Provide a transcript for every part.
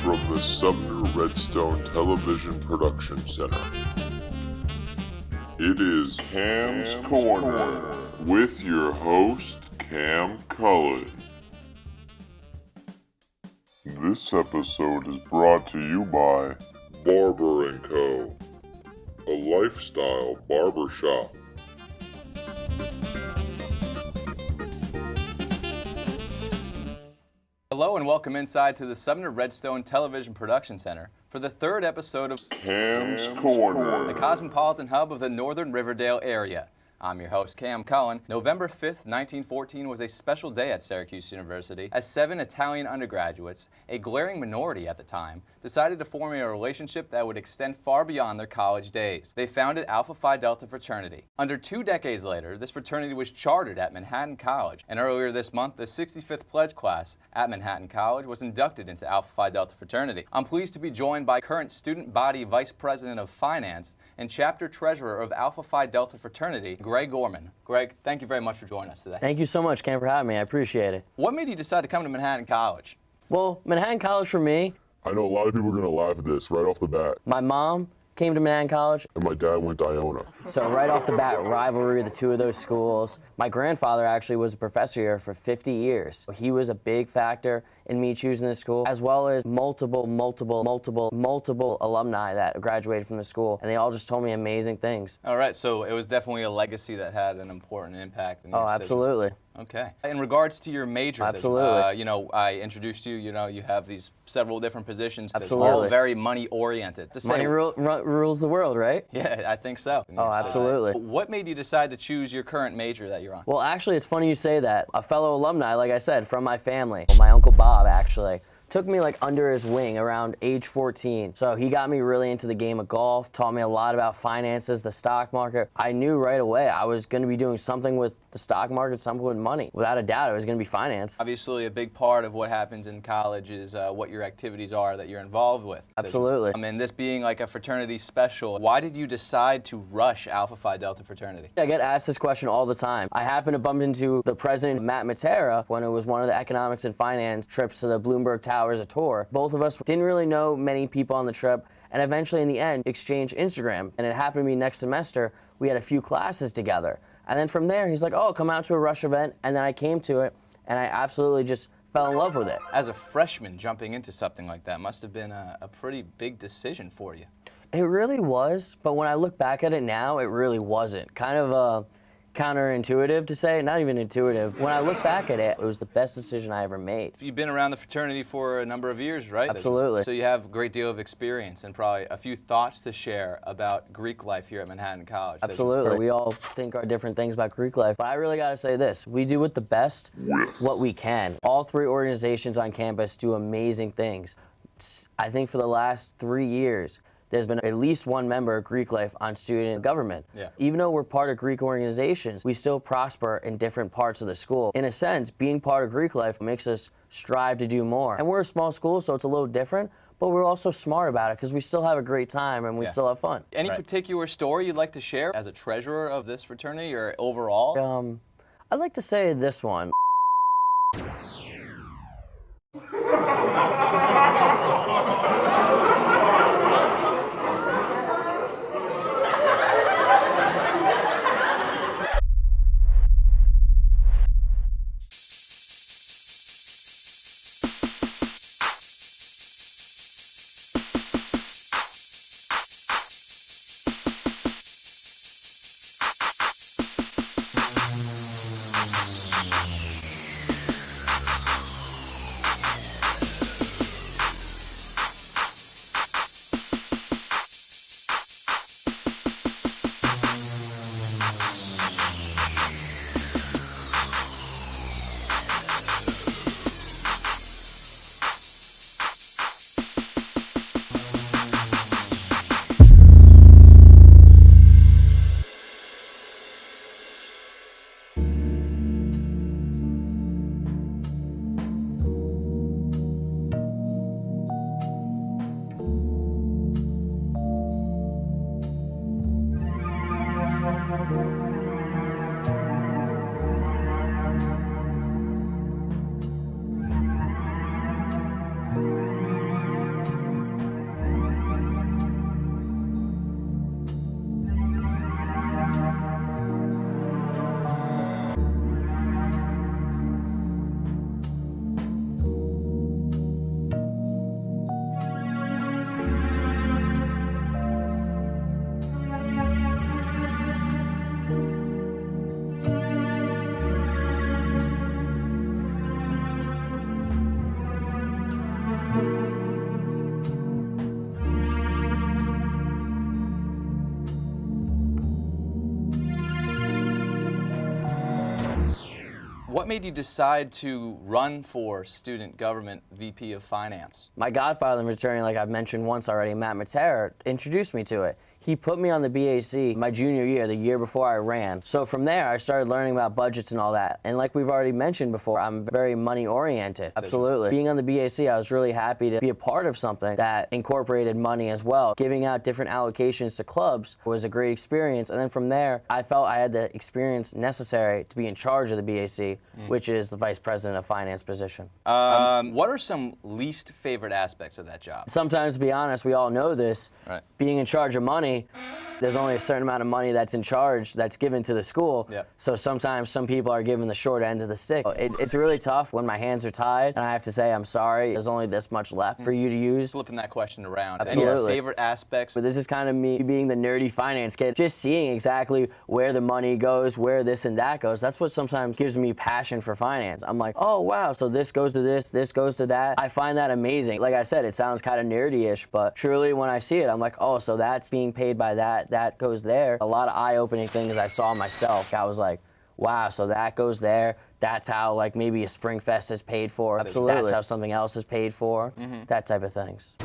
from the Sumner Redstone Television Production Center. It is Cam's Corner with your host, Cam Cullen. This episode is brought to you by Barber & Co., a lifestyle barbershop. Hello and welcome inside to the Sumner Redstone Television Production Center for the third episode of Cam's Corner, the cosmopolitan hub of the Northern Riverdale area. I'm your host, Cam Cullen. November 5th, 1914 was a special day at Syracuse University as 7 Italian undergraduates, a glaring minority at the time, decided to form a relationship that would extend far beyond their college days. They founded Alpha Phi Delta Fraternity. Under 2 decades later, this fraternity was chartered at Manhattan College, and earlier this month, the 65th pledge class at Manhattan College was inducted into Alpha Phi Delta Fraternity. I'm pleased to be joined by current student body vice president of finance and chapter treasurer of Alpha Phi Delta Fraternity, Greg Gorman. Greg, thank you very much for joining us today. Thank you so much, Cam, for having me. I appreciate it. What made you decide to come to Manhattan College? Well, Manhattan College for me, I know a lot of people are going to laugh at this right off the bat. my mom came to Manhattan College, And my dad went to Iona. so right off the bat, rivalry of the two of those schools. My grandfather actually was a professor here for 50 years. He was a big factor in me choosing this school, as well as multiple alumni that graduated from the school, and they all just told me amazing things. All right, so it was definitely a legacy that had an important impact in your Oh, decision. absolutely. Okay. In regards to your major decision, Absolutely. I introduced you, you have these several different positions. Absolutely. All very money-oriented. To say, Money rules the world, right? Yeah, I think so. Oh, absolutely. What made you decide to choose your current major that you're on? Well, actually, it's funny you say that. A fellow alumni, like I said, from my family, my Uncle Bob, actually, took me like under his wing around age 14. So he got me really into the game of golf, taught me a lot about finances, the stock market. I knew right away I was going to be doing something with the stock market, something with money. Without a doubt, it was going to be finance. Obviously, a big part of what happens in college is what your activities are that you're involved with. Absolutely. I mean, this being like a fraternity special, why did you decide to rush Alpha Phi Delta Fraternity? I get asked this question all the time. I happened to bump into the president, Matt Matera, when it was one of the economics and finance trips to the Bloomberg Tower as a tour. Both of us didn't really know many people on the trip, and eventually in the end exchanged Instagram, and it happened to be next semester we had a few classes together, and then from there he's like, oh, come out to a Rush event, and then I came to it and I absolutely just fell in love with it. As a freshman jumping into something like that must have been a pretty big decision for you. It really was, but when I look back at it now, it really wasn't. Kind of counterintuitive to say, not even intuitive. When I look back at it, it was the best decision I ever made. You've been around the fraternity for a number of years, right? Absolutely. So you have a great deal of experience and probably a few thoughts to share about Greek life here at Manhattan College. Absolutely. We all think our different things about Greek life, but I really got to say this. We do it the best, what we can. All 3 organizations on campus do amazing things. I think for the last 3 years, there's been at least one member of Greek life on student government. Yeah. Even though we're part of Greek organizations, we still prosper in different parts of the school. In a sense, being part of Greek life makes us strive to do more. And we're a small school, so it's a little different, but we're also smart about it because we still have a great time and we still have fun. Any particular story you'd like to share as a treasurer of this fraternity or overall? I'd like to say this one. What made you decide to run for student government VP of Finance? My godfather in the fraternity, like I've mentioned once already, Matt Matera, introduced me to it. He put me on the BAC my junior year, the year before I ran. So from there, I started learning about budgets and all that. And like we've already mentioned before, I'm very money-oriented. Absolutely. Being on the BAC, I was really happy to be a part of something that incorporated money as well. Giving out different allocations to clubs was a great experience. And then from there, I felt I had the experience necessary to be in charge of the BAC, which is the Vice President of Finance position. What are some least favorite aspects of that job? Sometimes, to be honest, we all know this, Right. being in charge of money, there's only a certain amount of money that's in charge that's given to the school. Yep. So sometimes some people are given the short end of the stick. It's really tough when my hands are tied and I have to say, I'm sorry, there's only this much left for you to use. Flipping that question around. Absolutely. Any favorite aspects? But this is kind of me being the nerdy finance kid, just seeing exactly where the money goes, where this and that goes. That's what sometimes gives me passion for finance. I'm like, oh wow, so this goes to this goes to that. I find that amazing. Like I said, it sounds kind of nerdy-ish, but truly when I see it, I'm like, oh, so that's being paid by that goes there. A lot of eye-opening things I saw myself. I was like, wow, so that goes there. That's how like maybe a Spring Fest is paid for. Absolutely. That's how something else is paid for. That type of things.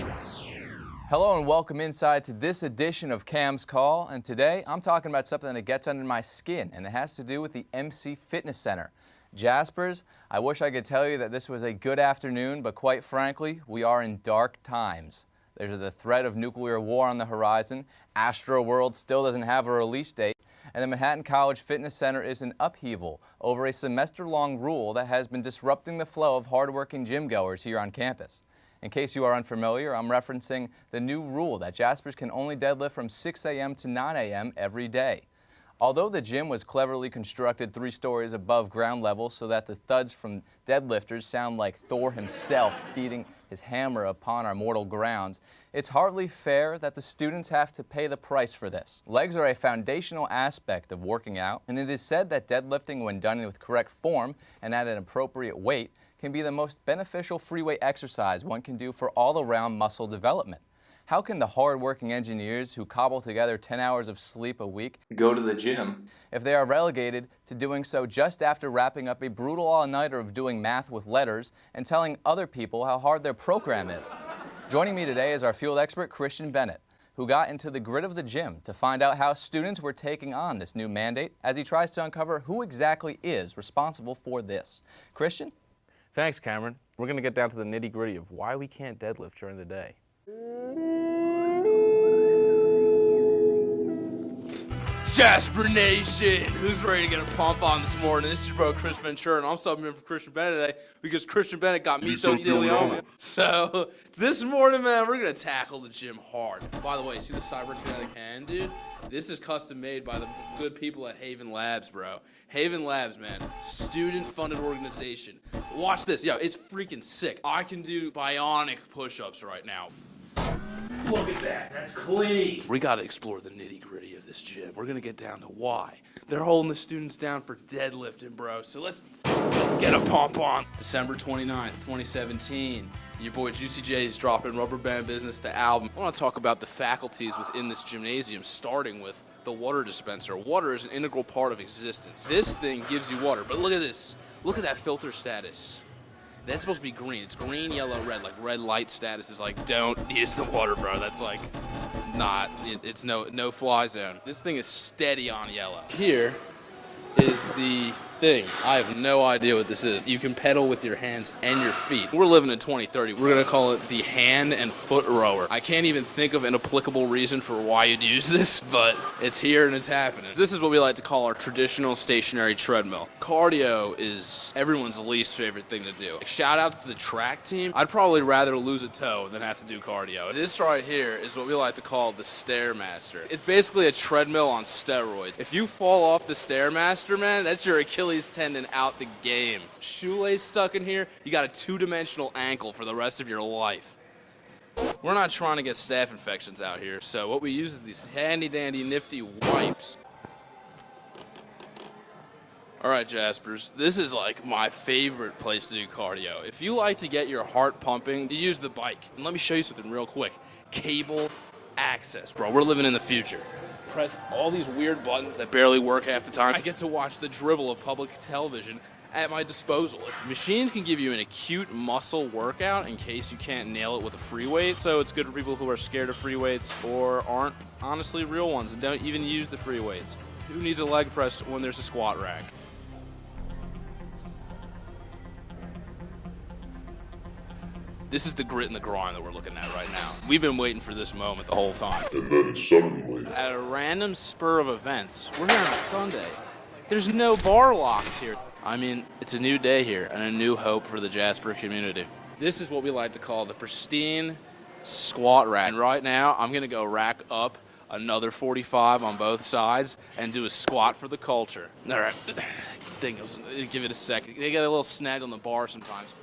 Hello and welcome inside to this edition of Cam's Call. And today I'm talking about something that gets under my skin, and it has to do with the MC Fitness Center. Jaspers, I wish I could tell you that this was a good afternoon, but quite frankly, we are in dark times. There's the threat of nuclear war on the horizon, Astro World still doesn't have a release date, and the Manhattan College Fitness Center is in upheaval over a semester-long rule that has been disrupting the flow of hardworking gym goers here on campus. In case you are unfamiliar, I'm referencing the new rule that Jaspers can only deadlift from 6 a.m. to 9 a.m. every day. Although the gym was cleverly constructed 3 stories above ground level so that the thuds from deadlifters sound like Thor himself beating his hammer upon our mortal grounds, it's hardly fair that the students have to pay the price for this. Legs are a foundational aspect of working out, and it is said that deadlifting, when done with correct form and at an appropriate weight, can be the most beneficial free weight exercise one can do for all-around muscle development. How can the hard-working engineers who cobble together 10 hours of sleep a week go to the gym if they are relegated to doing so just after wrapping up a brutal all-nighter of doing math with letters and telling other people how hard their program is? Joining me today is our field expert, Christian Bennett, who got into the grid of the gym to find out how students were taking on this new mandate as he tries to uncover who exactly is responsible for this. Christian? Thanks, Cameron. We're going to get down to the nitty-gritty of why we can't deadlift during the day. Jasper Nation! Who's ready to get a pump on this morning? This is your bro Chris Ventura, and I'm subbing in for Christian Bennett today because Christian Bennett got me so DeLeon. So, this morning, man, we're going to tackle the gym hard. By the way, see the cyberkinetic hand, dude? This is custom made by the good people at Haven Labs, bro. Haven Labs, man. Student-funded organization. Watch this. Yo, it's freaking sick. I can do bionic push-ups right now. Look at that. That's clean. We got to explore the nitty-gritty of this gym. We're going to get down to why they're holding the students down for deadlifting, bro. So let's get a pump on. December 29th, 2017. Your boy Juicy J is dropping Rubber Band Business, the album. I want to talk about the faculties within this gymnasium, starting with the water dispenser. Water is an integral part of existence. This thing gives you water, but look at this. Look at that filter status. That's supposed to be green. It's green, yellow, red. Like red light status is like, don't use the water, bro. That's like not, it's no fly zone. This thing is steady on yellow. Here is the thing. I have no idea what this is. You can pedal with your hands and your feet. We're living in 2030. We're going to call it the hand and foot rower. I can't even think of an applicable reason for why you'd use this, but it's here and it's happening. This is what we like to call our traditional stationary treadmill. Cardio is everyone's least favorite thing to do. Shout out to the track team. I'd probably rather lose a toe than have to do cardio. This right here is what we like to call the Stairmaster. It's basically a treadmill on steroids. If you fall off the Stairmaster, man, that's your Achilles tendon out the game. Shoelace stuck in here, you got a 2-dimensional ankle for the rest of your life. We're not trying to get staph infections out here, so what we use is these handy-dandy nifty wipes. All right, Jaspers, this is like my favorite place to do cardio. If you like to get your heart pumping, you use the bike. And let me show you something real quick. Cable access, bro. We're living in the future. Press all these weird buttons that barely work half the time. I get to watch the dribble of public television at my disposal. Machines can give you an acute muscle workout in case you can't nail it with a free weight, so it's good for people who are scared of free weights or aren't honestly real ones and don't even use the free weights. Who needs a leg press when there's a squat rack? This is the grit and the grind that we're looking at right now. We've been waiting for this moment the whole time. And then suddenly, At a random spur of events, we're here on a Sunday. There's no bar locks here. I mean, it's a new day here and a new hope for the Jasper community. This is what we like to call the pristine squat rack. And right now, I'm gonna go rack up another 45 on both sides and do a squat for the culture. All right, give it a second. They get a little snag on the bar sometimes.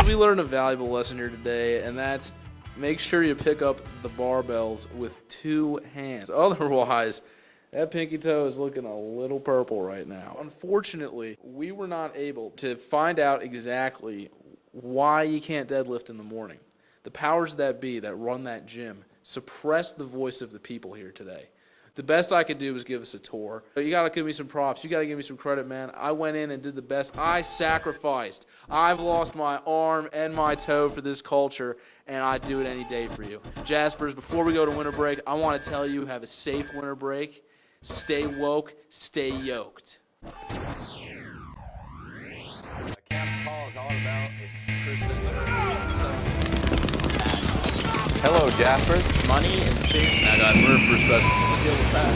We learned a valuable lesson here today, and that's make sure you pick up the barbells with 2 hands. Otherwise, that pinky toe is looking a little purple right now. Unfortunately, we were not able to find out exactly why you can't deadlift in the morning. The powers that be that run that gym suppress the voice of the people here today. The best I could do was give us a tour. You gotta give me some props. You gotta give me some credit, man. I went in and did the best. I sacrificed. I've lost my arm and my toe for this culture, and I'd do it any day for you. Jaspers, before we go to winter break, I want to tell you, have a safe winter break. Stay woke, stay yoked. Cam's call is all about Hello, Jasper. money and chasing. Now, guys, we're in for a special deal with that.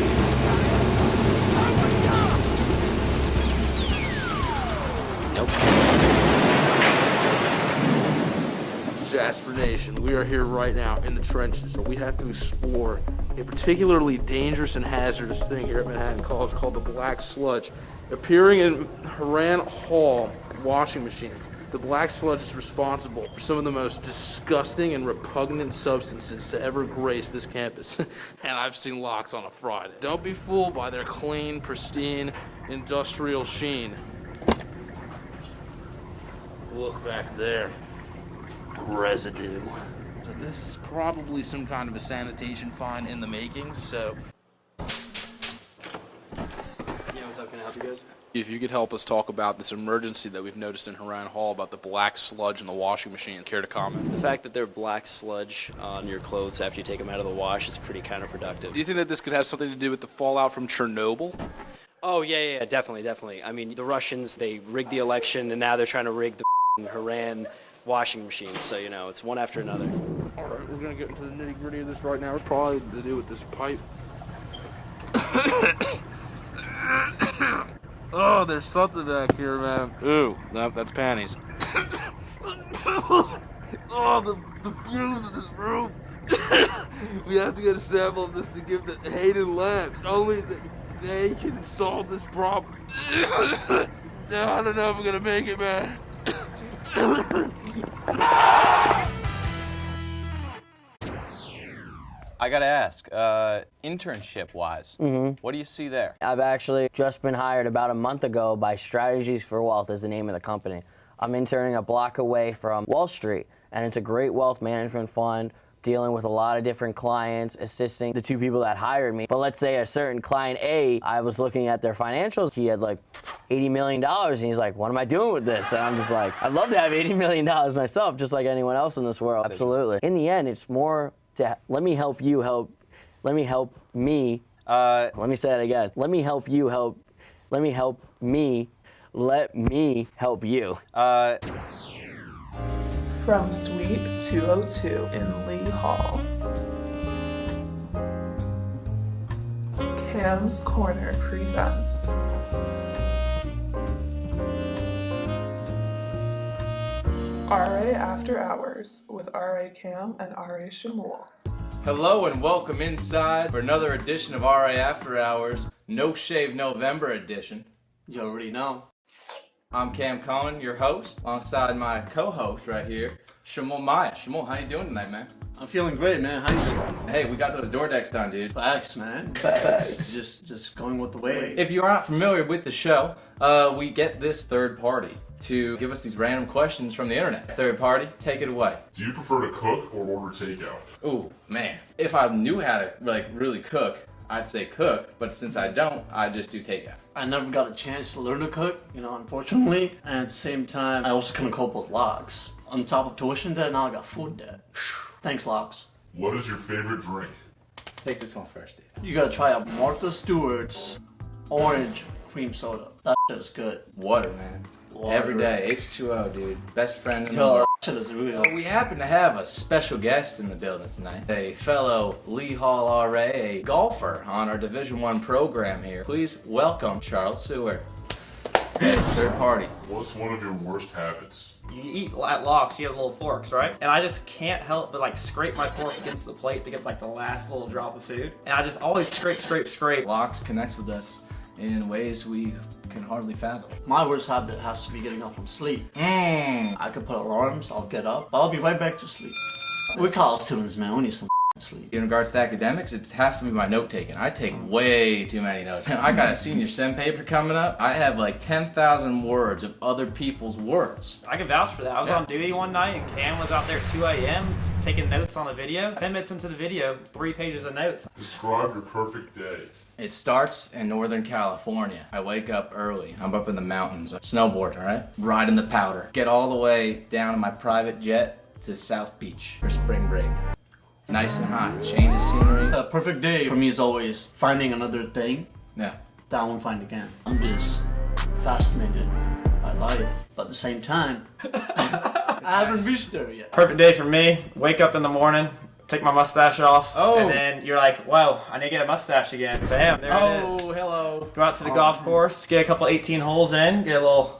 Jasper Nation, we are here right now in the trenches, so we have to explore a particularly dangerous and hazardous thing here at Manhattan College called the black sludge. Appearing in Horan Hall washing machines, the black sludge is responsible for some of the most disgusting and repugnant substances to ever grace this campus. And I've seen locks on a Friday. Don't be fooled by their clean, pristine, industrial sheen. Look back there. Residue. So this is probably some kind of a sanitation fine in the making, so... Yeah, what's up? Can I help you guys? If you could help us talk about this emergency that we've noticed in Horan Hall about the black sludge in the washing machine. Care to comment? The fact that there's black sludge on your clothes after you take them out of the wash is pretty counterproductive. Do you think that this could have something to do with the fallout from Chernobyl? Oh, yeah, definitely. I mean, the Russians, they rigged the election, and now they're trying to rig the Horan washing machine, so, you know, it's one after another. All right, we're going to get into the nitty-gritty of this right now. It's probably to do with this pipe. Oh, there's something back here, man. Ooh, no, that's panties. Oh, the fumes in this room. We have to get a sample of this to give the Hayden Labs. Only they can solve this problem. No, I don't know if we're going to make it, man. I gotta ask, internship-wise, what do you see there? I've actually just been hired about a month ago by Strategies for Wealth is the name of the company. I'm interning a block away from Wall Street, and it's a great wealth management fund, dealing with a lot of different clients, assisting the 2 people that hired me. But let's say a certain client A, I was looking at their financials, he had like $80 million, and he's like, what am I doing with this? And I'm just like, I'd love to have $80 million myself, just like anyone else in this world. Absolutely. In the end, it's more to let me help you help, let me help me, let me say it again, let me help you help, let me help me, let me help you. From Suite 202 in Lee Hall, Cam's Corner presents RA After Hours with RA Cam and RA Shamul. Hello and welcome inside for another edition of RA After Hours, No Shave November edition. You already know. I'm Cam Cullen, your host, alongside my co-host right here, Shamul Maya. Shamul, how you doing tonight, man? I'm feeling great, man. How you doing? Hey, we got those door decks done, dude. Facts, man. Facts. Just going with the wave. If you are not familiar with the show, we get this third party to give us these random questions from the internet. Third party, take it away. do you prefer to cook or order takeout? Ooh, man. If I knew how to, really cook, I'd say cook, but since I don't, I just do takeout. I never got a chance to learn to cook, unfortunately. And at the same time, I also couldn't cope with locks. On top of tuition debt, now I got food debt. Thanks, locks. What is your favorite drink? Take this one first, dude. You gotta try out Martha Stewart's orange cream soda. That shit is good. Water, man. Water. Every day, H2O, dude. Best friend in the Yo, world. that shit is real. We happen to have a special guest in the building tonight. A fellow Lee Hall RA, a golfer on our Division I program here. Please welcome Charles Seward. Third party. What's one of your worst habits? You eat at Locks, you have little forks, right? And I just can't help but like scrape my fork against the plate to get like the last little drop of food. And I just always scrape. Locks connects with us in ways we can hardly fathom. My worst habit has to be getting up from sleep. Mmm. I could put alarms, I'll get up, but I'll be right back to sleep. We college students, man, we need some sleep. In regards to academics, it has to be my note taking. I take way too many notes. I got a senior sem paper coming up. I have like 10,000 words of other people's words. I can vouch for that. I was on duty one night and Cam was out there at 2 a.m. taking notes on the video. 10 minutes into the video, 3 pages of notes. Describe your perfect day. It starts in Northern California. I wake up early. I'm up in the mountains. Snowboard, all right? Riding the powder. Get all the way down in my private jet to South Beach for spring break. Nice and hot. Change of scenery. A perfect day for me is always finding another thing Yeah. that I won't find again. I'm just fascinated by life, but at the same time, I haven't reached there yet. Perfect day for me. Wake up in the morning, take my mustache off, Oh. and then you're like, whoa, I need to get a mustache again. Bam, there it is. Oh, hello. Go out to the golf course, get a couple 18 holes in, get a little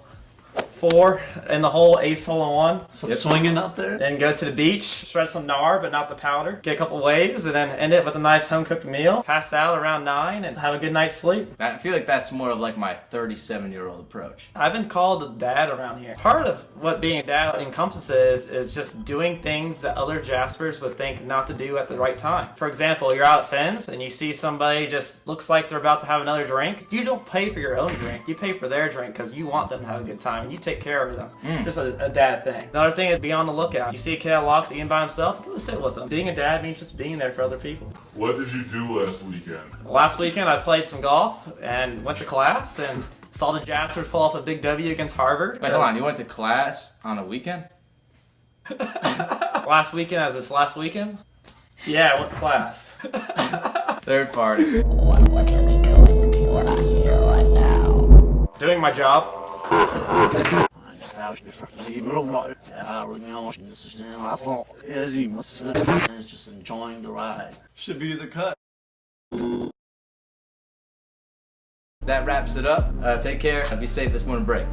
4 in the hole, ace hole in one. So swinging out there. Then go to the beach, shred some gnar, but not the powder. Get a couple waves, and then end it with a nice home-cooked meal. Pass out around 9 and have a good night's sleep. I feel like that's more of like my 37-year-old approach. I've been called a dad around here. Part of what being a dad encompasses is just doing things that other Jaspers would think not to do at the right time. For example, you're out at Finn's and you see somebody just looks like they're about to have another drink. You don't pay for your own drink. You pay for their drink because you want them to have a good time. You take care of them. Just a dad thing. Another thing is be on the lookout. You see a kid at Locks eating by himself, go sit with him. Being a dad means just being there for other people. What did you do last weekend? Last weekend I played some golf and went to class and saw the Jasper pull off a big W against Harvard. Wait, hold on. You went to class on a weekend? Last weekend, as this last weekend? Yeah, I went to class. Third party. Doing my job. It's just enjoying the ride. Should be the cut. That wraps it up. Take care. Be safe this morning break.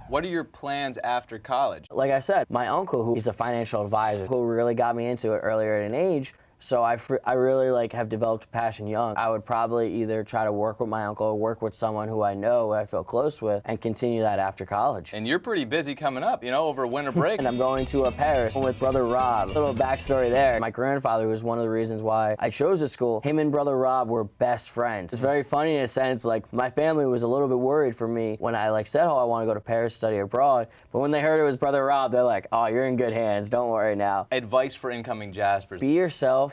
What are your plans after college? Like I said, my uncle, who is a financial advisor, who really got me into it earlier at an age, so I really have developed a passion young. I would probably either try to work with my uncle or work with someone who I know, I feel close with, and continue that after college. And you're pretty busy coming up, over winter break. And I'm going to Paris with brother Rob. Little backstory there. My grandfather was one of the reasons why I chose this school. Him and brother Rob were best friends. It's very funny in a sense, my family was a little bit worried for me when I said, oh, I want to go to Paris, study abroad. But when they heard it was brother Rob, they're like, oh, you're in good hands. Don't worry now. Advice for incoming Jaspers. Be yourself.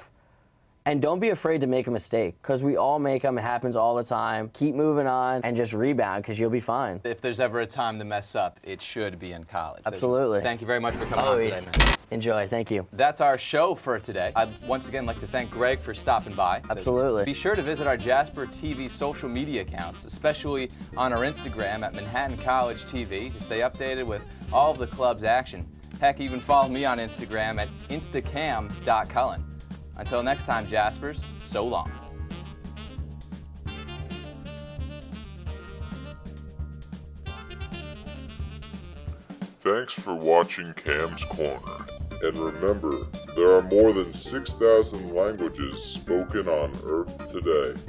And don't be afraid to make a mistake, because we all make them. It happens all the time. Keep moving on and just rebound, because you'll be fine. If there's ever a time to mess up, it should be in college. Absolutely. Thank you very much for coming on Always. today, man. Enjoy. Thank you. That's our show for today. I'd once again like to thank Greg for stopping by. Absolutely. Be sure to visit our JasperTV social media accounts, especially on our Instagram at Manhattan College TV, to stay updated with all of the club's action. Heck, even follow me on Instagram at instacam.cullen. Until next time, Jaspers, so long. Thanks for watching Cam's Corner. And remember, there are more than 6,000 languages spoken on Earth today.